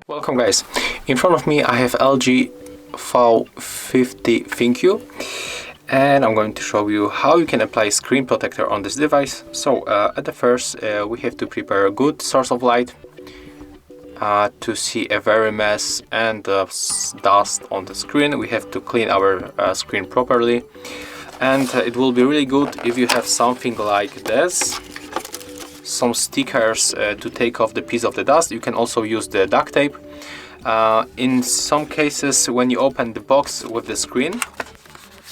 Welcome guys, in front of me I have LG V50 ThinQ and I'm going to show you how you can apply screen protector on this device. So at the first we have to prepare a good source of light to see a very mess and dust on the screen. We have to clean our screen properly, and it will be really good if you have something like this, some stickers to take off the piece of the dust. You can also use the duct tape. In some cases, when you open the box with the screen,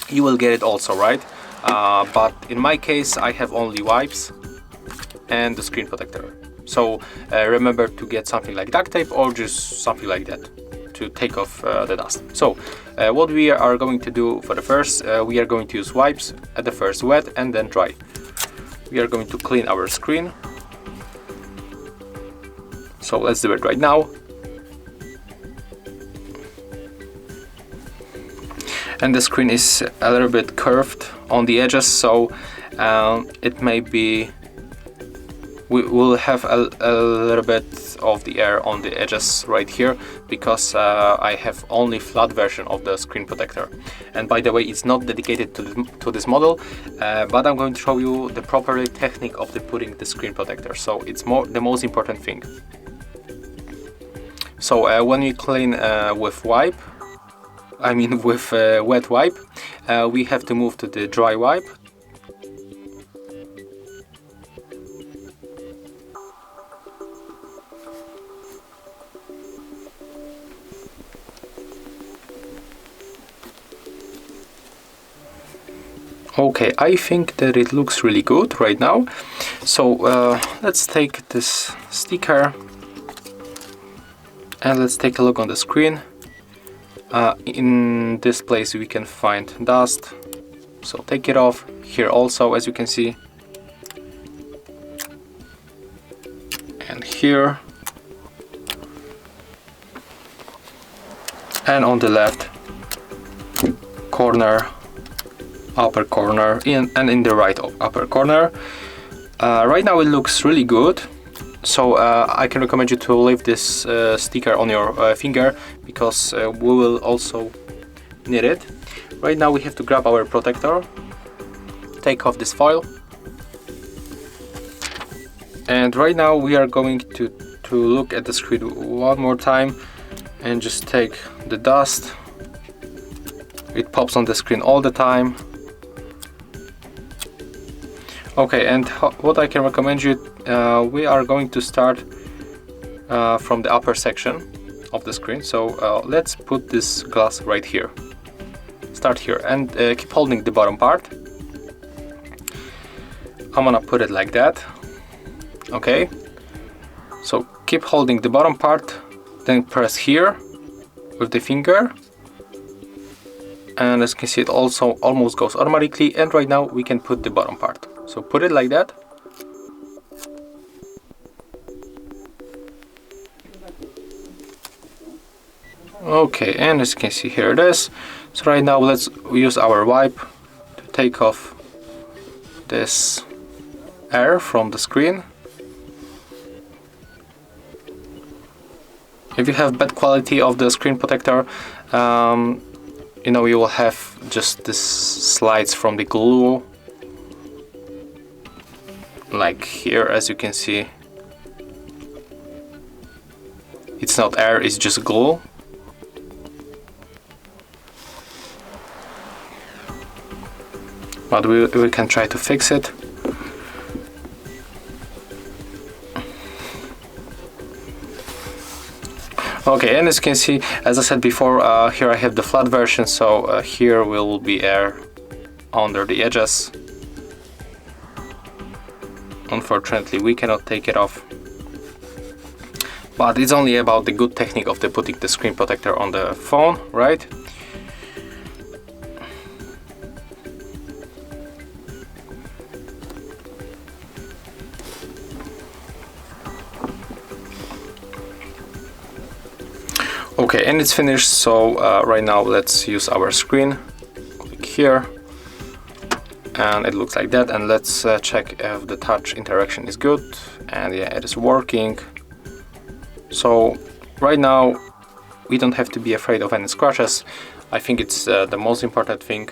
you will get it also, right? But in my case, I have only wipes and the screen protector. So remember to get something like duct tape or just something like that to take off the dust. So what we are going to do for the first, we are going to use wipes at the first wet and then dry. We are going to clean our screen. So let's do it right now. And the screen is a little bit curved on the edges, so it may be, we will have a little bit of the air on the edges right here because I have only flat version of the screen protector. And by the way, it's not dedicated to this model, but I'm going to show you the proper technique of putting the screen protector. So it's the most important thing. So when we clean with wet wipe, we have to move to the dry wipe. Okay, I think that it looks really good right now. So let's take this sticker and let's take a look on the screen. In this place we can find dust, so take it off. Here also, as you can see, and here, and on the left corner, upper corner, and in the right upper corner. Right now it looks really good. So I can recommend you to leave this sticker on your finger because we will also need it. Right now we have to grab our protector, take off this foil, and right now we are going to look at the screen one more time and just take the dust. It pops on the screen all the time. Okay, and what I can recommend you, we are going to start from the upper section of the screen. So let's put this glass right here. Start here and keep holding the bottom part. I'm gonna put it like that. Okay, so keep holding the bottom part, then press here with the finger. And as you can see, it also almost goes automatically, and right now we can put the bottom part. So put it like that. Okay, and as you can see, here it is. So right now let's use our wipe to take off this air from the screen. If you have bad quality of the screen protector, you know, you will have just this slides from the glue, like here, as you can see. It's not air, it's just glue. But we can try to fix it. Okay, and as you can see, as I said before, here I have the flat version, so here will be air under the edges. Unfortunately, we cannot take it off. But it's only about the good technique of putting the screen protector on the phone, right? Okay, and it's finished. So right now let's use our screen. Click here and it looks like that. And let's check if the touch interaction is good, and yeah, it is working. So right now we don't have to be afraid of any scratches. I think it's the most important thing.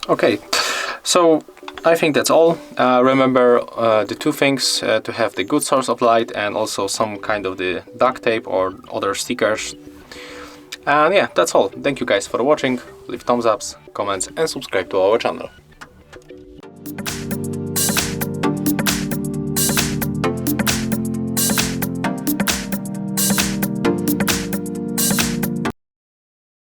Okay, so I think that's all. Remember the two things, to have the good source of light and also some kind of the duct tape or other stickers. And yeah, that's all. Thank you guys for watching. Leave thumbs ups, comments and subscribe to our channel.